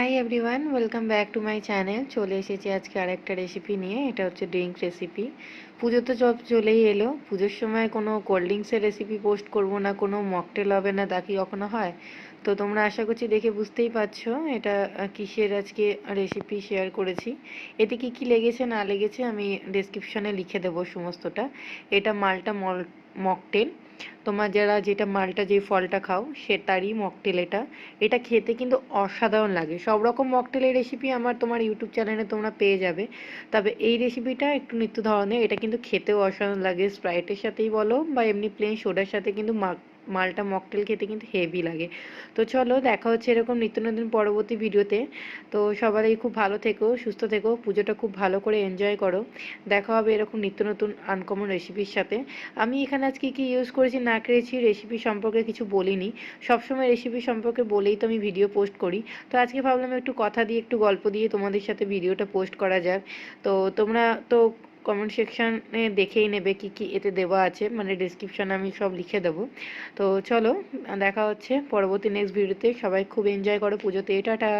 Hi everyone, welcome back to my channel. চলে এসেছি আজকে আরেকটা রেসিপি নিয়ে। এটা হচ্ছে ড্রিঙ্ক রেসিপি। পুজো তো সব চলেই এলো। পুজোর সময় কোনো কোল্ড ড্রিঙ্কসের রেসিপি পোস্ট করব না, কোনো মকটেল হবে না, তা কি কখনো হয়? তো তোমরা আশা করছি দেখে বুঝতেই পারছো এটা কিসের আজকে রেসিপি শেয়ার করেছি। এতে কি কি লেগেছে না লেগেছে আমি ডেসক্রিপশনে লিখে দেবো সমস্তটা। এটা মাল্টা মকটেল। তোমার যারা যেটা মালটা যে ফলটা খাও তারই মকটেল এটা। এটা খেতে কিন্তু অসাধারণ লাগে। সব রকম মকটেলের রেসিপি আমার তোমার ইউটিউব চ্যানেলে তোমরা পেয়ে যাবে, তবে এই রেসিপিটা একটু নিত্য ধরনের। এটা কিন্তু খেতেও অসাধারণ লাগে, স্প্রাইটের সাথেই বলো বা এমনি প্লেন সোডার সাথে কিন্তু মালটা মকটেল খেতে কিন্তু হেভি লাগে। তো চলো দেখা হচ্ছে এরকম নিত্য নতুন পরবর্তী ভিডিওতে। তো সবাই খুব ভালো থেকো, সুস্থ থেকো, পুজোটা খুব ভালো করে এনজয় করো। দেখা হবে এরকম নিত্য নতুন আনকমন রেসিপির সাথে। আমি এখানে আজকে কি ইউজ করেছি না করেছি রেসিপি সম্পর্কে কিছু বলিনি। সবসময় রেসিপি সম্পর্কে বলেই তো আমি ভিডিও পোস্ট করি। তো আজকে ভাবলাম একটু কথা দিয়ে একটু গল্প দিয়ে তোমাদের সাথে ভিডিওটা পোস্ট করা যাক। তো তোমরা তো কমেন্ট সেকশানে দেখেই নেবে কি কি এতে দেওয়া আছে, মানে ডিসক্রিপশানে আমি সব লিখে দেবো। তো চলো দেখা হচ্ছে পরবর্তী নেক্সট ভিডিওতে। সবাই খুব এনজয় করো পুজোতে। টাটা।